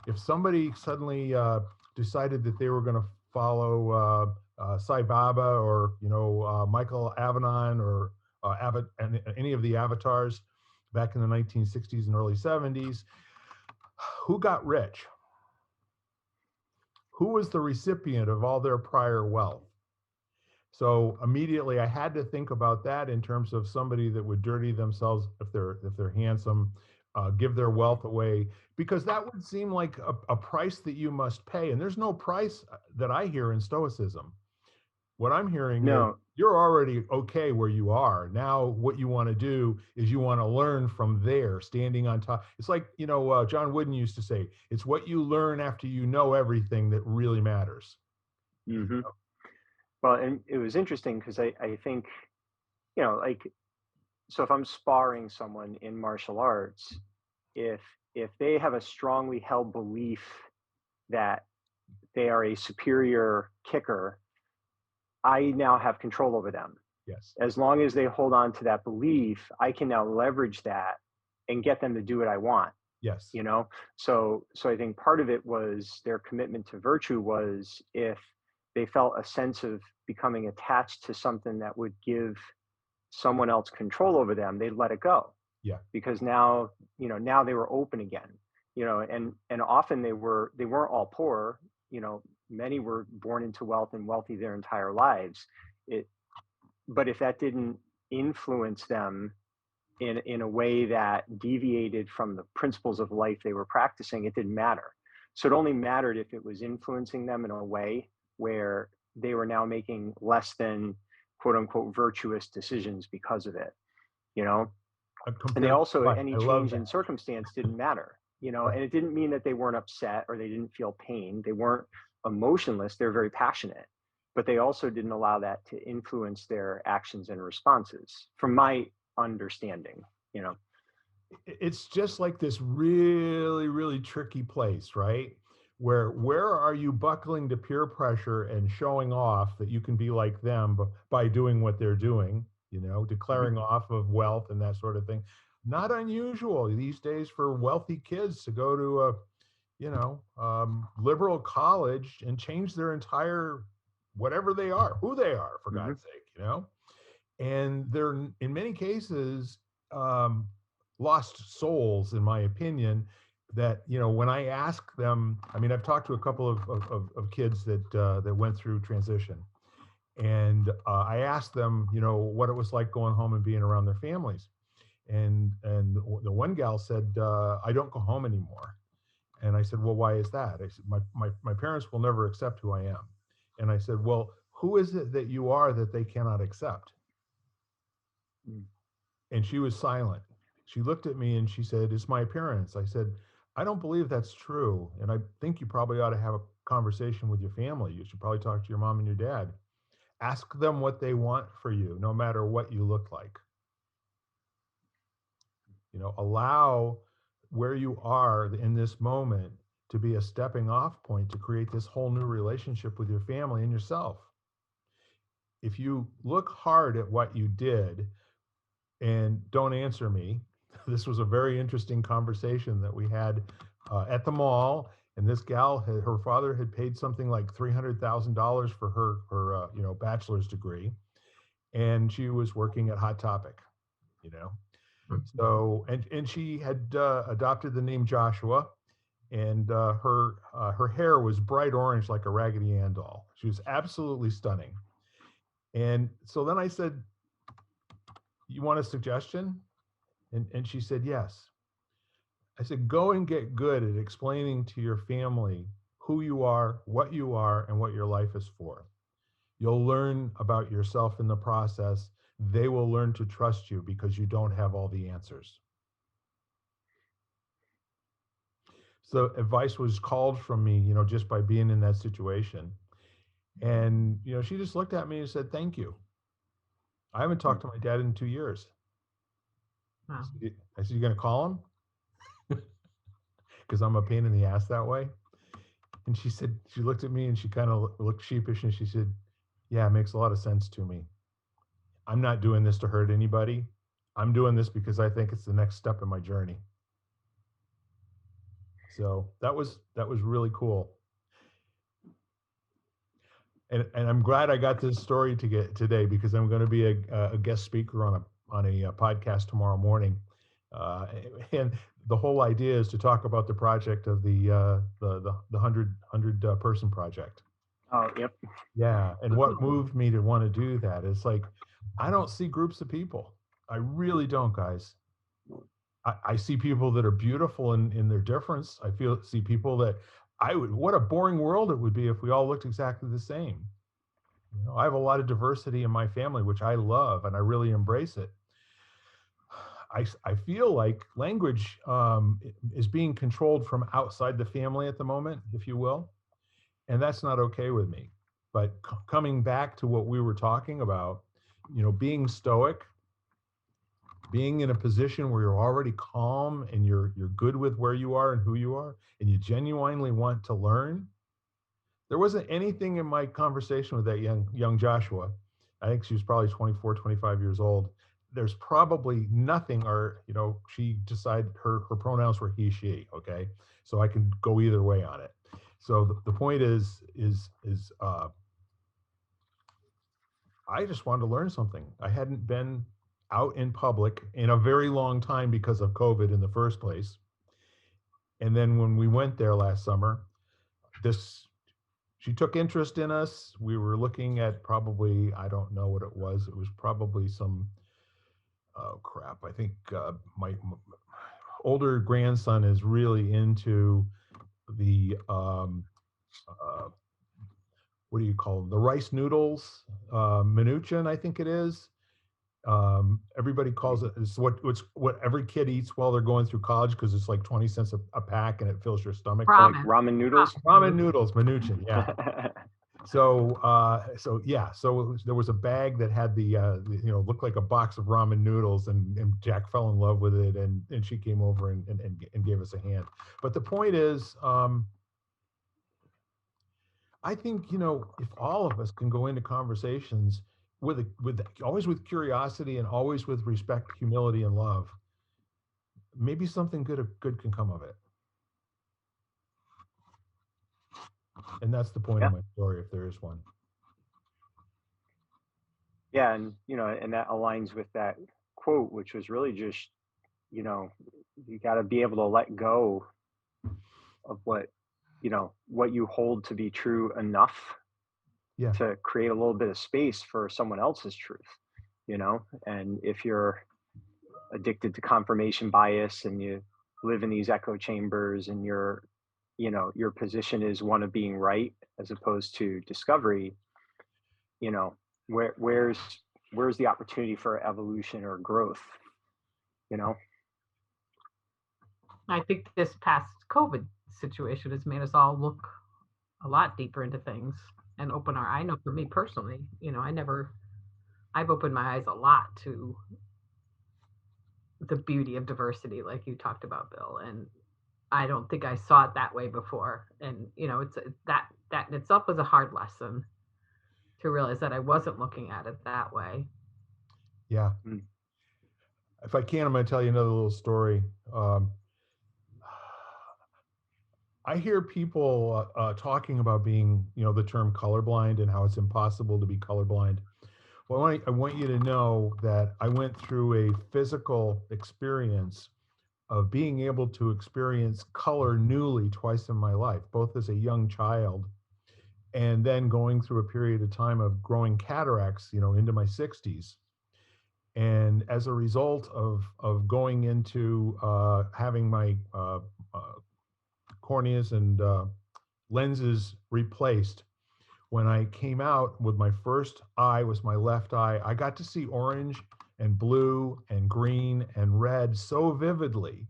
if somebody suddenly decided that they were going to follow Sai Baba or Michael Avedon or any of the avatars back in the 1960s and early 70s, who got rich? Who was the recipient of all their prior wealth? So immediately I had to think about that in terms of somebody that would dirty themselves if they're handsome, give their wealth away, because that would seem like a price that you must pay. And there's no price that I hear in Stoicism. What I'm hearing is No, you're already okay where you are. Now, what you want to do is you want to learn from there, standing on top. It's like, John Wooden used to say, it's what you learn after you know everything that really matters. hmm well, and it was interesting because I think, like, so if I'm sparring someone in martial arts, if if they have a strongly held belief that they are a superior kicker, I now have control over them. Yes. As long as they hold on to that belief, I can now leverage that and get them to do what I want. Yes. you know so I think part of it was their commitment to virtue was if they felt a sense of becoming attached to something that would give someone else control over them, they'd let it go, Yeah. because now they were open again. And often they weren't all poor. Many were born into wealth and wealthy their entire lives. It But if that didn't influence them in a way that deviated from the principles of life they were practicing, it didn't matter. So it only mattered if it was influencing them in a way where they were now making less than quote unquote virtuous decisions because of it, you know? And they Compared to also, life. any I love change that. in circumstance didn't matter, Right. and it didn't mean that they weren't upset or they didn't feel pain. They weren't emotionless. They're very passionate, but they also didn't allow that to influence their actions and responses, from my understanding, you know. It's just like this really, really tricky place, right? Where are you buckling to peer pressure and showing off that you can be like them by doing what they're doing, Mhm. declaring off of wealth and that sort of thing. Not unusual these days for wealthy kids to go to a, liberal college and change their entire whatever they are, who they are, for Mhm. God's sake. And they're in many cases um, lost souls, in my opinion. That when I ask them, I mean, I've talked to a couple of kids that went through transition, and I asked them, what it was like going home and being around their families. And the one gal said, I don't go home anymore. And I said, well, why is that? I said, my parents will never accept who I am. And I said, well, who is it that you are that they cannot accept? Mm. And she was silent. She looked at me and she said, it's my appearance. I said, I don't believe that's true. And I think you probably ought to have a conversation with your family. You should probably talk to your mom and your dad. Ask them what they want for you, no matter what you look like. Allow where you are in this moment to be a stepping off point to create this whole new relationship with your family and yourself. If you look hard at what you did and don't answer me, this was a very interesting conversation that we had at the mall. And this gal, her father had paid something like $300,000 for her bachelor's degree, and she was working at Hot Topic. You know, so and she had adopted the name Joshua, and her hair was bright orange like a Raggedy Ann doll. She was absolutely stunning. And so then I said, "You want a suggestion?" And she said, "Yes." I said, "Go and get good at explaining to your family who you are, and what your life is for. You'll learn about yourself in the process. They will learn to trust you because you don't have all the answers." So advice was called from me, just by being in that situation. And, she just looked at me and said, "Thank you. I haven't Mm. talked to my dad in 2 years." Wow. I said, "You going to call him?" Because I'm a pain in the ass that way. And she looked at me and she kind of looked sheepish and she said, "Yeah, it makes a lot of sense to me. I'm not doing this to hurt anybody. I'm doing this because I think it's the next step in my journey." So that was really cool. And I'm glad I got this story to get today, because I'm going to be a guest speaker on a podcast tomorrow morning, uh, and the whole idea is to talk about the project of the hundred person project. Oh, yep. Yeah, and what moved me to want to do that is like, I don't see groups of people. I really don't, guys. I see people that are beautiful in their difference. See people that what a boring world it would be if we all looked exactly the same. I have a lot of diversity in my family, which I love and I really embrace it. I feel like language is being controlled from outside the family at the moment, if you will, and that's not okay with me. But coming back to what we were talking about, being stoic, being in a position where you're already calm and you're good with where you are and who you are, and you genuinely want to learn. There wasn't anything in my conversation with that young Joshua. I think she was probably 24, 25 years old. There's probably nothing, or she decided her pronouns were he, she. Okay, so I can go either way on it. So the point is I just wanted to learn something. I hadn't been out in public in a very long time because of COVID in the first place. And then when we went there last summer, this she took interest in us. We were looking at, probably, I don't know what it was. It was probably some, oh crap. I think my older grandson is really into the what do you call them? The rice noodles, Minuchin, I think it is. Everybody calls it, it's what every kid eats while they're going through college, because it's like 20 cents a pack and it fills your stomach. Like Ramen. ramen noodles. Ramen noodles, Minuchin, yeah. So yeah, so there was a bag that had looked like a box of ramen noodles, and Jack fell in love with it, and she came over and gave us a hand. But the point is, I think, if all of us can go into conversations with always with curiosity and always with respect, humility, and love, maybe something good can come of it. And that's the point Yeah. of my story, if there is one. Yeah, and and that aligns with that quote, which was really just, you got to be able to let go of what you hold to be true enough Yeah. to create a little bit of space for someone else's truth. And if you're addicted to confirmation bias and you live in these echo chambers, and your position is one of being right as opposed to discovery, you know where's the opportunity for evolution or growth? you know I think this past COVID situation has made us all look a lot deeper into things and open our. I know for me personally, I've opened my eyes a lot to the beauty of diversity, like you talked about, Bill. And I don't think I saw it that way before. And it's that in itself was a hard lesson to realize that I wasn't looking at it that way. Yeah. Mm. If I can, I'm going to tell you another little story. Um, I hear people talking about being, the term colorblind, and how it's impossible to be colorblind. Well, I want you to know that I went through a physical experience of being able to experience color newly twice in my life, both as a young child and then going through a period of time of growing cataracts, into my 60s. And as a result of going into having my corneas and lenses replaced, when I came out with my first eye, was my left eye, I got to see orange and blue and green and red so vividly.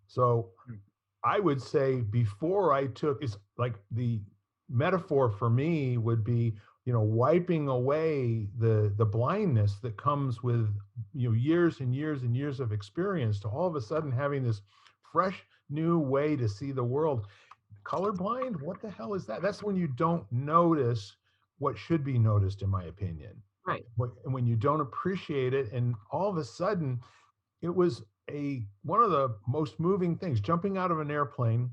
So Mm. I would say, before I took, it's like the metaphor for me would be, wiping away the blindness that comes with, years and years and years of experience, to all of a sudden having this fresh new way to see the world. Colorblind, what the hell is that? That's when you don't notice what should be noticed, in my opinion. Right. When you don't appreciate it, and all of a sudden it was one of the most moving things. Jumping out of an airplane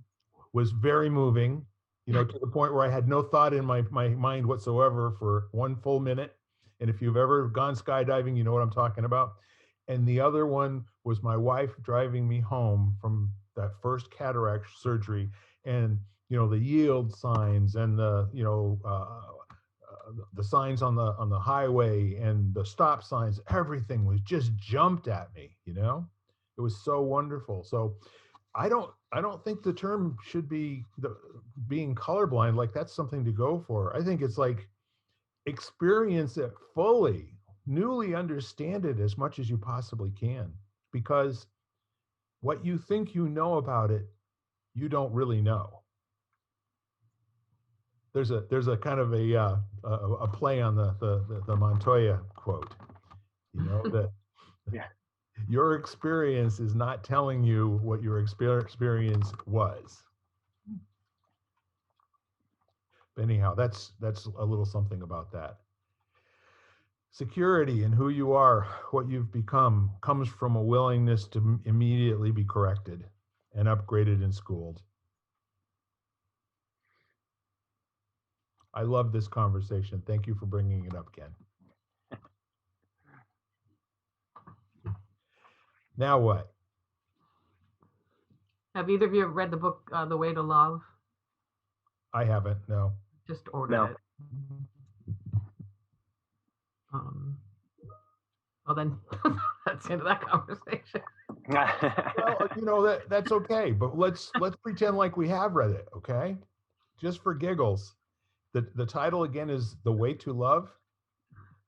was very moving, to the point where I had no thought in my mind whatsoever for one full minute. And if you've ever gone skydiving, you know what I'm talking about. And the other one was my wife driving me home from that first cataract surgery, and the yield signs and the signs on the highway and the stop signs, everything was just jumped at me. It was so wonderful. So I don't think the term should be being colorblind. Like, that's something to go for. I think it's like, experience it fully, newly understand it as much as you possibly can, because what you think you know about it, you don't really know. There's a kind of a play on the Montoya quote, that Yeah. your experience is not telling you what your experience was. But anyhow, that's a little something about that. Security in who you are, what you've become, comes from a willingness to immediately be corrected and upgraded and schooled. I love this conversation. Thank you for bringing it up, Ken. Now what? Have either of you read the book The Way to Love? I haven't, no. Just ordered No. it. Well, then that's the end of that conversation. Well, that's okay, but let's pretend like we have read it, okay? Just for giggles. The title again is The Way to Love.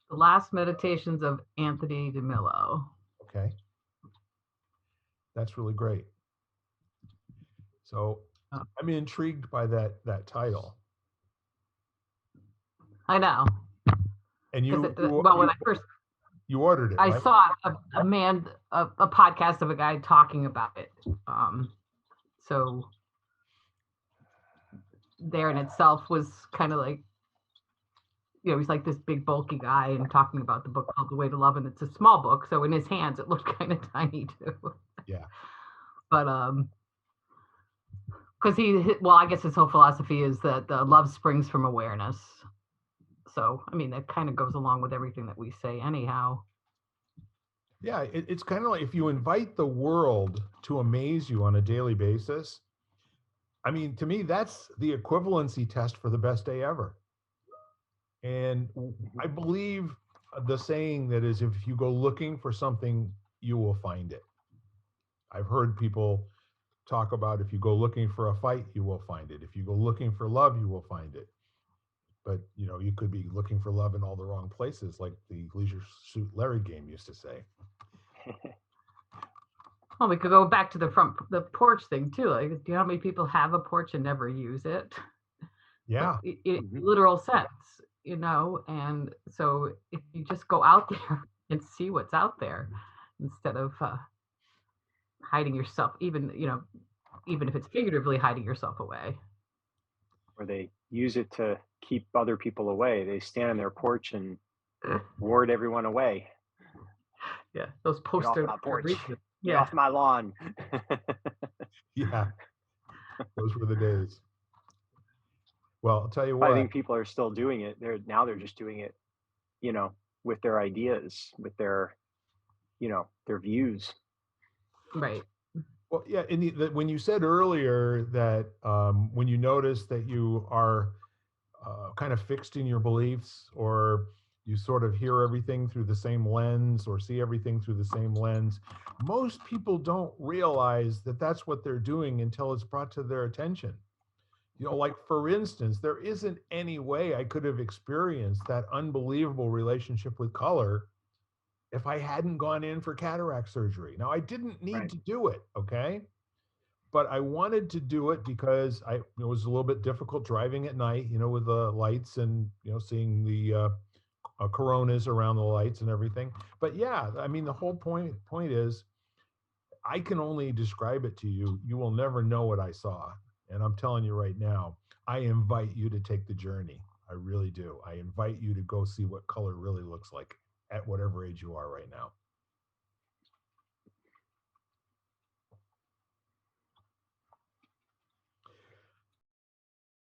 The Last Meditations of Anthony DeMillo. Okay. That's really great. So I'm intrigued by that title. I know. And when I first ordered it, I right? saw a podcast of a guy talking about it. So there in itself was kind of like, he's like this big bulky guy and talking about the book called The Way to Love, and it's a small book, so in his hands it looked kind of tiny too. Yeah. But because I guess his whole philosophy is that love springs from awareness. So, I mean, that kind of goes along with everything that we say anyhow. Yeah, it's kind of like, if you invite the world to amaze you on a daily basis, I mean, to me, that's the equivalency test for the best day ever. And I believe the saying that is, if you go looking for something, you will find it. I've heard people talk about, if you go looking for a fight, you will find it. If you go looking for love, you will find it. But, you could be looking for love in all the wrong places, like the Leisure Suit Larry game used to say. Well, we could go back to the porch thing too. Like, do you know how many people have a porch and never use it? Yeah. In literal sense, and so if you just go out there and see what's out there, instead of hiding yourself, even if it's figuratively hiding yourself away. Or they use it to keep other people away. They stand on their porch and ward everyone away. Yeah, those posters. Get off my porch. Get off my lawn. Yeah, those were the days. Well, I'll tell you what. I think people are still doing it. They're just doing it, with their ideas, with their, their views. Right. Well, yeah. When you said earlier that when you notice that you are kind of fixed in your beliefs, or you sort of hear everything through the same lens, or see everything through the same lens, most people don't realize that that's what they're doing until it's brought to their attention. Like, for instance, there isn't any way I could have experienced that unbelievable relationship with color if I hadn't gone in for cataract surgery. Now, I didn't need to do it, okay? But I wanted to do it because it was a little bit difficult driving at night, with the lights and, seeing the coronas around the lights and everything. But yeah, I mean, the whole point is, I can only describe it to you. You will never know what I saw. And I'm telling you right now, I invite you to take the journey. I really do. I invite you to go see what color really looks like at whatever age you are right now.